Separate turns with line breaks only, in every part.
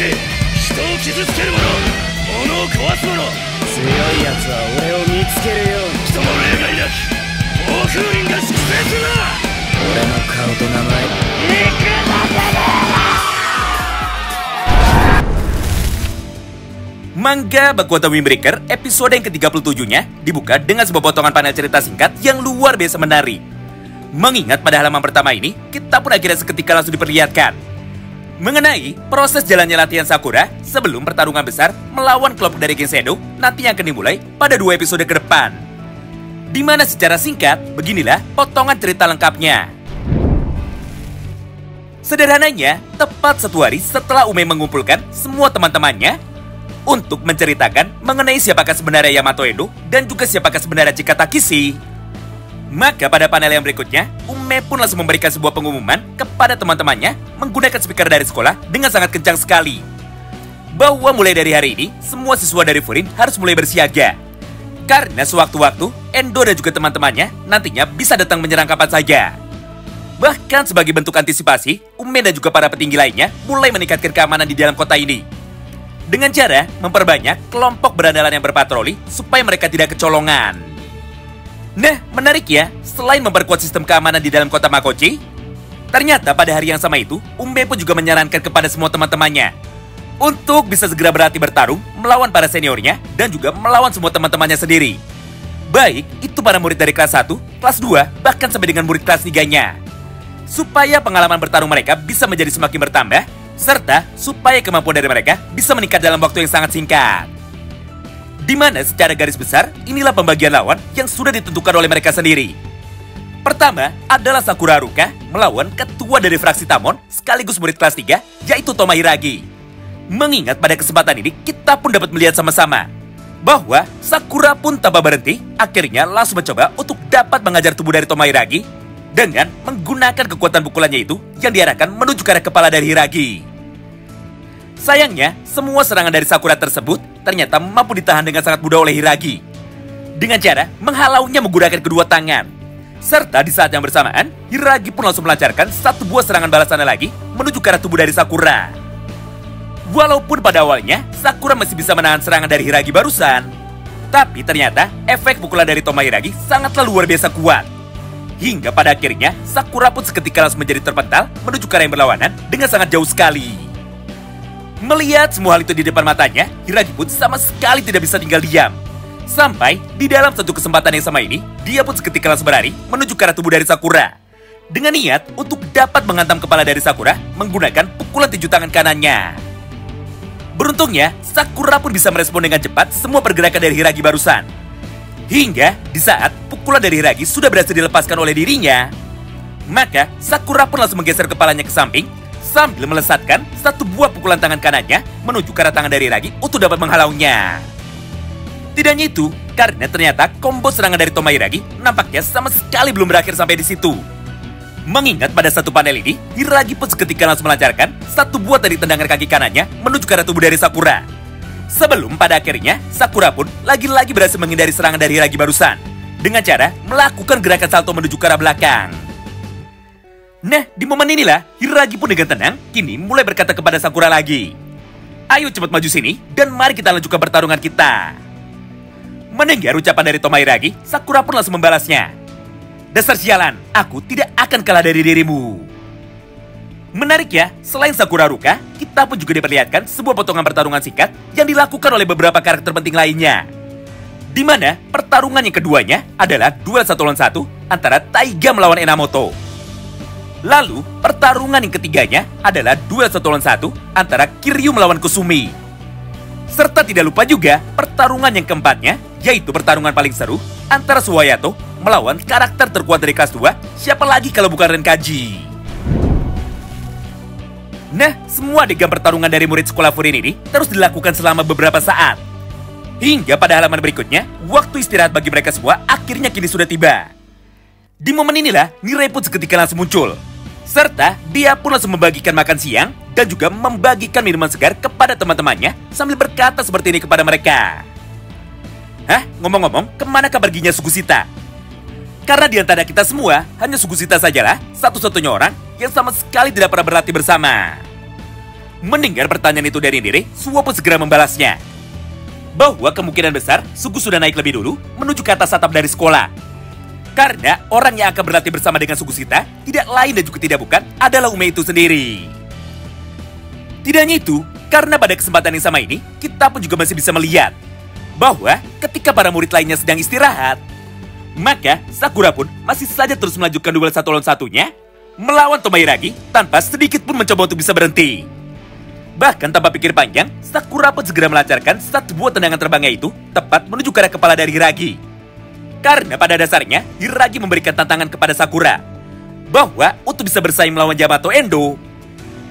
け、人を傷つける者、物を壊す者、強い奴は俺を見つけるように。人の例外なき暴風林が粛清するな。俺の顔と名前いくら
Manga Bakuata Windbreaker episode yang ke-37-nya dibuka dengan sebuah potongan panel cerita singkat yang luar biasa menarik. Mengingat pada halaman pertama ini, kita pun akhirnya seketika langsung diperlihatkan mengenai proses jalannya latihan Sakura sebelum pertarungan besar melawan kelompok dari Geng Shadow nanti yang akan dimulai pada 2 episode ke depan. Dimana secara singkat, beginilah potongan cerita lengkapnya. Sederhananya, tepat 1 hari setelah Ume mengumpulkan semua teman-temannya untuk menceritakan mengenai siapakah sebenarnya Yamato Edo dan juga siapakah sebenarnya Chika Takishi. Maka pada panel yang berikutnya, Ume pun langsung memberikan sebuah pengumuman kepada teman-temannya menggunakan speaker dari sekolah dengan sangat kencang sekali. Bahwa mulai dari hari ini, semua siswa dari Furin harus mulai bersiaga. Karena sewaktu-waktu, Endo dan juga teman-temannya nantinya bisa datang menyerang kapan saja. Bahkan sebagai bentuk antisipasi, Ume dan juga para petinggi lainnya mulai meningkatkan keamanan di dalam kota ini dengan cara memperbanyak kelompok berandalan yang berpatroli supaya mereka tidak kecolongan. Nah, menarik ya, selain memperkuat sistem keamanan di dalam kota Makochi, ternyata pada hari yang sama itu, Ume pun juga menyarankan kepada semua teman-temannya untuk bisa segera berlatih bertarung melawan para seniornya dan juga melawan semua teman-temannya sendiri. Baik, itu para murid dari kelas 1, kelas 2, bahkan sampai dengan murid kelas 3-nya. Supaya pengalaman bertarung mereka bisa menjadi semakin bertambah, serta supaya kemampuan dari mereka bisa meningkat dalam waktu yang sangat singkat. Dimana secara garis besar, inilah pembagian lawan yang sudah ditentukan oleh mereka sendiri. Pertama adalah Sakura Haruka melawan ketua dari fraksi Tamon sekaligus murid kelas 3, yaitu Toma Hiragi. Mengingat pada kesempatan ini, kita pun dapat melihat sama-sama bahwa Sakura pun tanpa berhenti, akhirnya langsung mencoba untuk dapat mengajar tubuh dari Toma Hiragi dengan menggunakan kekuatan pukulannya itu yang diarahkan menuju ke arah kepala dari Hiragi. Sayangnya, semua serangan dari Sakura tersebut ternyata mampu ditahan dengan sangat mudah oleh Hiragi dengan cara menghalaunya menggunakan kedua tangan. Serta di saat yang bersamaan, Hiragi pun langsung melancarkan satu buah serangan balasannya lagi menuju ke arah tubuh dari Sakura. Walaupun pada awalnya Sakura masih bisa menahan serangan dari Hiragi barusan, tapi ternyata efek pukulan dari Toma Hiragi sangatlah luar biasa kuat. Hingga pada akhirnya, Sakura pun seketika langsung menjadi terpental menuju ke arah yang berlawanan dengan sangat jauh sekali. Melihat semua hal itu di depan matanya, Hiragi pun sama sekali tidak bisa tinggal diam. Sampai di dalam satu kesempatan yang sama ini, dia pun seketika langsung berlari menuju ke arah tubuh dari Sakura dengan niat untuk dapat menghantam kepala dari Sakura menggunakan pukulan tinju tangan kanannya. Beruntungnya, Sakura pun bisa merespon dengan cepat semua pergerakan dari Hiragi barusan. Hingga di saat pukulan dari Hiragi sudah berhasil dilepaskan oleh dirinya, maka Sakura pun langsung menggeser kepalanya ke samping sambil melesatkan satu buah pukulan tangan kanannya menuju ke arah tangan dari Hiragi untuk dapat menghalaunya. Tidak hanya itu, karena ternyata combo serangan dari Toma Hiragi nampaknya sama sekali belum berakhir sampai di situ. Mengingat pada satu panel ini, Hiragi pun seketika langsung melancarkan satu buah dari tendangan kaki kanannya menuju ke arah tubuh dari Sakura. Sebelum pada akhirnya, Sakura pun lagi-lagi berhasil menghindari serangan dari Hiragi barusan dengan cara melakukan gerakan salto menuju ke arah belakang. Nah, di momen inilah, Hiragi pun dengan tenang kini mulai berkata kepada Sakura lagi, "Ayo cepat maju sini dan mari kita lanjutkan pertarungan kita." Mendengar ucapan dari Toma Hiragi, Sakura pun langsung membalasnya, "Dasar sialan, aku tidak akan kalah dari dirimu." Menarik ya, selain Sakura Haruka, kita pun juga diperlihatkan sebuah potongan pertarungan singkat yang dilakukan oleh beberapa karakter penting lainnya. Di mana pertarungan yang keduanya adalah duel 1 lawan 1 antara Taiga melawan Enamoto. Lalu, pertarungan yang ketiganya adalah duel 1 lawan 1 antara Kiryu melawan Kusumi. Serta tidak lupa juga pertarungan yang keempatnya, yaitu pertarungan paling seru antara Suwayato melawan karakter terkuat dari kelas 2, siapa lagi kalau bukan Renkaji. Nah, semua adegan pertarungan dari murid sekolah Furin ini terus dilakukan selama beberapa saat. Hingga pada halaman berikutnya, waktu istirahat bagi mereka semua akhirnya kini sudah tiba. Di momen inilah, Mirai pun seketika langsung muncul. Serta dia pun langsung membagikan makan siang dan juga membagikan minuman segar kepada teman-temannya sambil berkata seperti ini kepada mereka. "Hah? Ngomong-ngomong, kemana perginya Sugusita? Karena di antara kita semua, hanya Sugusita sajalah satu-satunya orang yang sama sekali tidak pernah berlatih bersama." Mendengar pertanyaan itu dari Nire, Suwo pun segera membalasnya. Bahwa kemungkinan besar Sugu sudah naik lebih dulu menuju ke atas atap dari sekolah. Karena orang yang akan berlatih bersama dengan Sugu Shita tidak lain dan juga tidak bukan adalah Ume itu sendiri. Tidak hanya itu, karena pada kesempatan yang sama ini, kita pun juga masih bisa melihat bahwa ketika para murid lainnya sedang istirahat, maka Sakura pun masih saja terus melanjutkan duel satu lawan satunya melawan Tomoiragi tanpa sedikit pun mencoba untuk bisa berhenti. Bahkan tanpa pikir panjang, Sakura pun segera melancarkan satu buah tendangan terbangnya itu tepat menuju ke arah kepala dari Hiragi. Karena pada dasarnya, Hiragi memberikan tantangan kepada Sakura bahwa untuk bisa bersaing melawan Yamato Endo,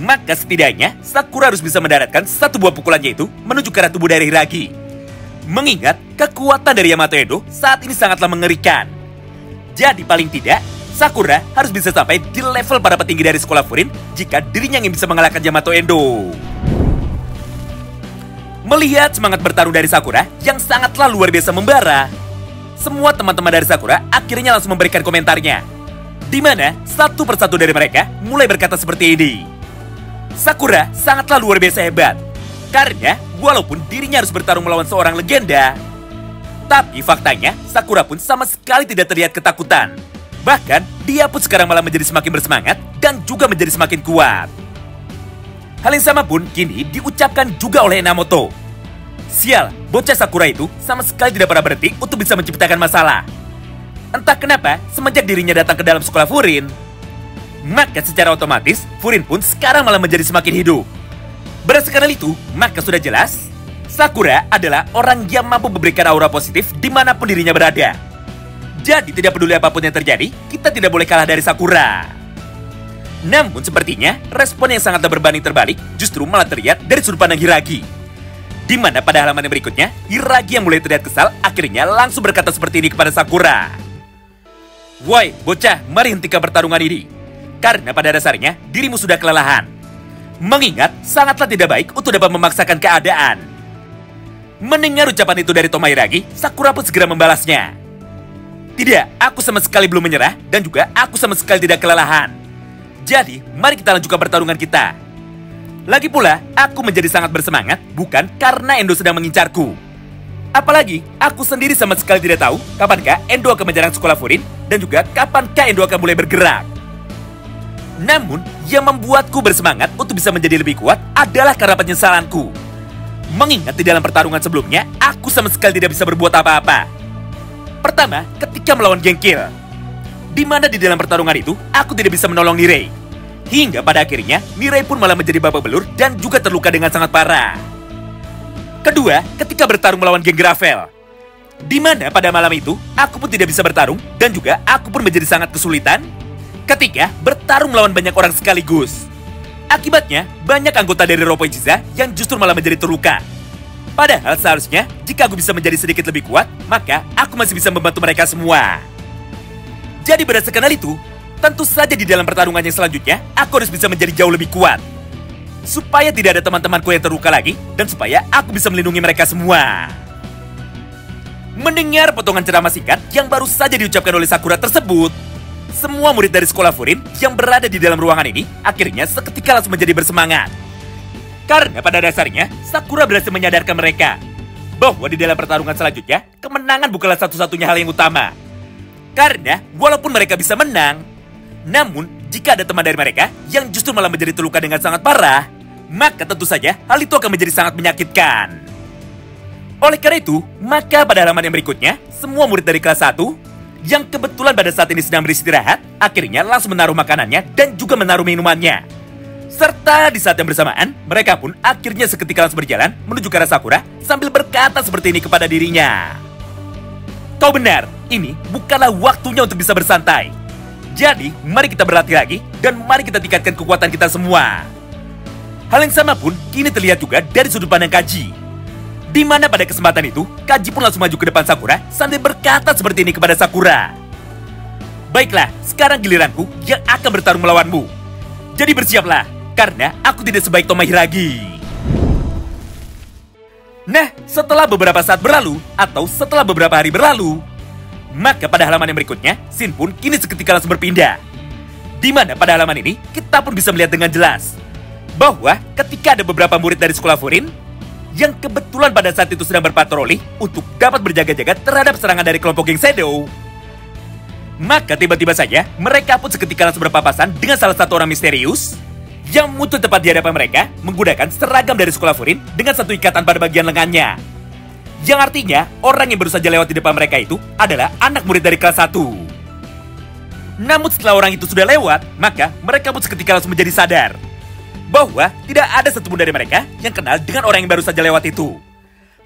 maka setidaknya Sakura harus bisa mendaratkan satu buah pukulannya itu menuju ke arah tubuh dari Hiragi. Mengingat kekuatan dari Yamato Endo saat ini sangatlah mengerikan. Jadi paling tidak, Sakura harus bisa sampai di level para petinggi dari sekolah Furin jika dirinya ingin bisa mengalahkan Yamato Endo. Melihat semangat bertarung dari Sakura yang sangatlah luar biasa membara, semua teman-teman dari Sakura akhirnya langsung memberikan komentarnya. Di mana satu persatu dari mereka mulai berkata seperti ini. Sakura sangatlah luar biasa hebat. Karena walaupun dirinya harus bertarung melawan seorang legenda, tapi faktanya Sakura pun sama sekali tidak terlihat ketakutan. Bahkan dia pun sekarang malah menjadi semakin bersemangat dan juga menjadi semakin kuat. Hal yang sama pun kini diucapkan juga oleh Enamoto. Sial, bocah Sakura itu sama sekali tidak pernah berhenti untuk bisa menciptakan masalah. Entah kenapa, semenjak dirinya datang ke dalam sekolah Furin, maka secara otomatis Furin pun sekarang malah menjadi semakin hidup. Berdasarkan hal itu, maka sudah jelas Sakura adalah orang yang mampu memberikan aura positif dimanapun dirinya berada. Jadi tidak peduli apapun yang terjadi, kita tidak boleh kalah dari Sakura. Namun sepertinya respon yang sangatlah berbanding terbalik justru malah terlihat dari sudut pandang Hiragi. Di mana pada halaman yang berikutnya, Hiragi yang mulai terlihat kesal akhirnya langsung berkata seperti ini kepada Sakura. Woi bocah, mari hentikan pertarungan ini. Karena pada dasarnya dirimu sudah kelelahan. Mengingat sangatlah tidak baik untuk dapat memaksakan keadaan. Mendengar ucapan itu dari Tomoiragi, Sakura pun segera membalasnya. Tidak, aku sama sekali belum menyerah dan juga aku sama sekali tidak kelelahan. Jadi, mari kita lanjutkan pertarungan kita. Lagi pula, aku menjadi sangat bersemangat bukan karena Endo sedang mengincarku. Apalagi, aku sendiri sama sekali tidak tahu kapankah Endo akan menyerang sekolah Furin dan juga kapankah Endo akan mulai bergerak. Namun, yang membuatku bersemangat untuk bisa menjadi lebih kuat adalah karena penyesalanku. Mengingat di dalam pertarungan sebelumnya, aku sama sekali tidak bisa berbuat apa-apa. Pertama, ketika melawan Genkill, di mana di dalam pertarungan itu, aku tidak bisa menolong Nirei. Hingga pada akhirnya, Nirei pun malah menjadi babak belur dan juga terluka dengan sangat parah. Kedua, ketika bertarung melawan geng Gravel, di mana pada malam itu, aku pun tidak bisa bertarung dan juga aku pun menjadi sangat kesulitan ketika bertarung melawan banyak orang sekaligus. Akibatnya, banyak anggota dari Roppongi Chiza yang justru malah menjadi terluka. Padahal seharusnya, jika aku bisa menjadi sedikit lebih kuat, maka aku masih bisa membantu mereka semua. Jadi berdasarkan hal itu, tentu saja di dalam pertarungan yang selanjutnya, aku harus bisa menjadi jauh lebih kuat. Supaya tidak ada teman-temanku yang terluka lagi, dan supaya aku bisa melindungi mereka semua. Mendengar potongan ceramah singkat yang baru saja diucapkan oleh Sakura tersebut, semua murid dari sekolah Furin yang berada di dalam ruangan ini akhirnya seketika langsung menjadi bersemangat. Karena pada dasarnya, Sakura berhasil menyadarkan mereka bahwa di dalam pertarungan selanjutnya, kemenangan bukanlah satu-satunya hal yang utama. Karena walaupun mereka bisa menang, namun jika ada teman dari mereka yang justru malah menjadi terluka dengan sangat parah, maka tentu saja hal itu akan menjadi sangat menyakitkan. Oleh karena itu, maka pada halaman yang berikutnya, semua murid dari kelas 1 yang kebetulan pada saat ini sedang beristirahat, akhirnya langsung menaruh makanannya dan juga menaruh minumannya. Serta di saat yang bersamaan, mereka pun akhirnya seketika langsung berjalan menuju ke arah Sakura sambil berkata seperti ini kepada dirinya. Kau benar, ini bukanlah waktunya untuk bisa bersantai. Jadi, mari kita berlatih lagi dan mari kita tingkatkan kekuatan kita semua. Hal yang sama pun kini terlihat juga dari sudut pandang Kaji. Di mana pada kesempatan itu, Kaji pun langsung maju ke depan Sakura sambil berkata seperti ini kepada Sakura. Baiklah, sekarang giliranku yang akan bertarung melawanmu. Jadi bersiaplah, karena aku tidak sebaik Tomoiragi. Nah, setelah beberapa saat berlalu, atau setelah beberapa hari berlalu, maka pada halaman yang berikutnya, scene pun kini seketika langsung berpindah. Di mana pada halaman ini, kita pun bisa melihat dengan jelas bahwa ketika ada beberapa murid dari sekolah Furin yang kebetulan pada saat itu sedang berpatroli untuk dapat berjaga-jaga terhadap serangan dari kelompok geng Shadow, maka tiba-tiba saja mereka pun seketika langsung berpapasan dengan salah satu orang misterius yang muncul tepat di hadapan mereka menggunakan seragam dari sekolah Furin dengan satu ikatan pada bagian lengannya. Yang artinya orang yang baru saja lewat di depan mereka itu adalah anak murid dari kelas 1. Namun setelah orang itu sudah lewat, maka mereka pun seketika langsung menjadi sadar bahwa tidak ada satupun dari mereka yang kenal dengan orang yang baru saja lewat itu.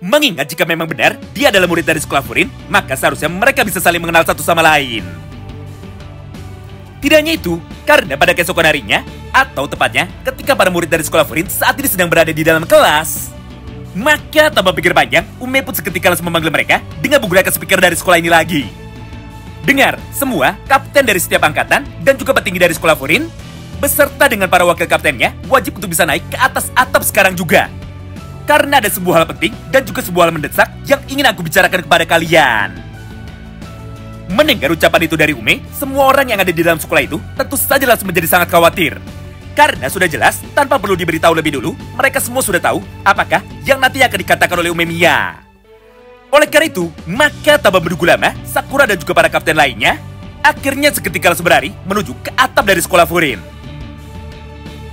Mengingat jika memang benar dia adalah murid dari sekolah Furin, maka seharusnya mereka bisa saling mengenal satu sama lain. Tidak hanya itu, karena pada keesokan harinya, atau tepatnya ketika para murid dari sekolah Furin saat ini sedang berada di dalam kelas, maka tanpa pikir panjang, Ume pun seketika langsung memanggil mereka dengan menggunakan speaker dari sekolah ini lagi. Dengar, semua kapten dari setiap angkatan dan juga petinggi dari sekolah Furin, beserta dengan para wakil kaptennya, wajib untuk bisa naik ke atas atap sekarang juga. Karena ada sebuah hal penting dan juga sebuah hal mendesak yang ingin aku bicarakan kepada kalian. Mendengar ucapan itu dari Ume, semua orang yang ada di dalam sekolah itu tentu saja langsung menjadi sangat khawatir. Karena sudah jelas, tanpa perlu diberitahu lebih dulu, mereka semua sudah tahu apakah yang nanti akan dikatakan oleh Ume Mia. Oleh karena itu, maka tanpa menunggu lama, Sakura dan juga para kapten lainnya akhirnya seketika langsung berlari menuju ke atap dari sekolah Furin.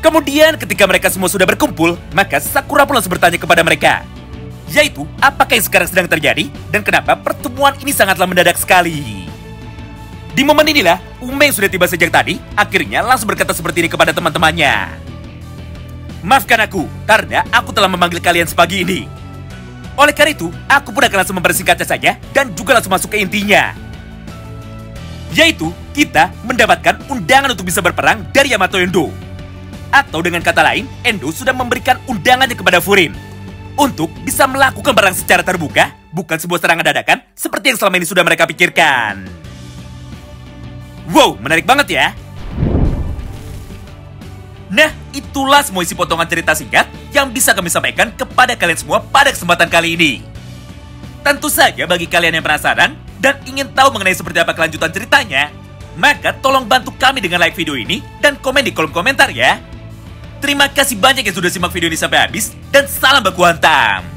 Kemudian ketika mereka semua sudah berkumpul, maka Sakura pun langsung bertanya kepada mereka, yaitu apakah yang sekarang sedang terjadi dan kenapa pertemuan ini sangatlah mendadak sekali. Di momen inilah, Ume yang sudah tiba sejak tadi akhirnya langsung berkata seperti ini kepada teman-temannya. Maafkan aku, karena aku telah memanggil kalian sepagi ini. Oleh karena itu, aku pun akan langsung mempersingkatnya saja dan juga langsung masuk ke intinya. Yaitu, kita mendapatkan undangan untuk bisa berperang dari Yamato Endo. Atau dengan kata lain, Endo sudah memberikan undangannya kepada Furin untuk bisa melakukan perang secara terbuka, bukan sebuah serangan dadakan seperti yang selama ini sudah mereka pikirkan. Wow, menarik banget ya. Nah, itulah semua isi potongan cerita singkat yang bisa kami sampaikan kepada kalian semua pada kesempatan kali ini. Tentu saja bagi kalian yang penasaran dan ingin tahu mengenai seperti apa kelanjutan ceritanya, maka tolong bantu kami dengan like video ini dan komen di kolom komentar ya. Terima kasih banyak yang sudah simak video ini sampai habis dan salam baku hantam.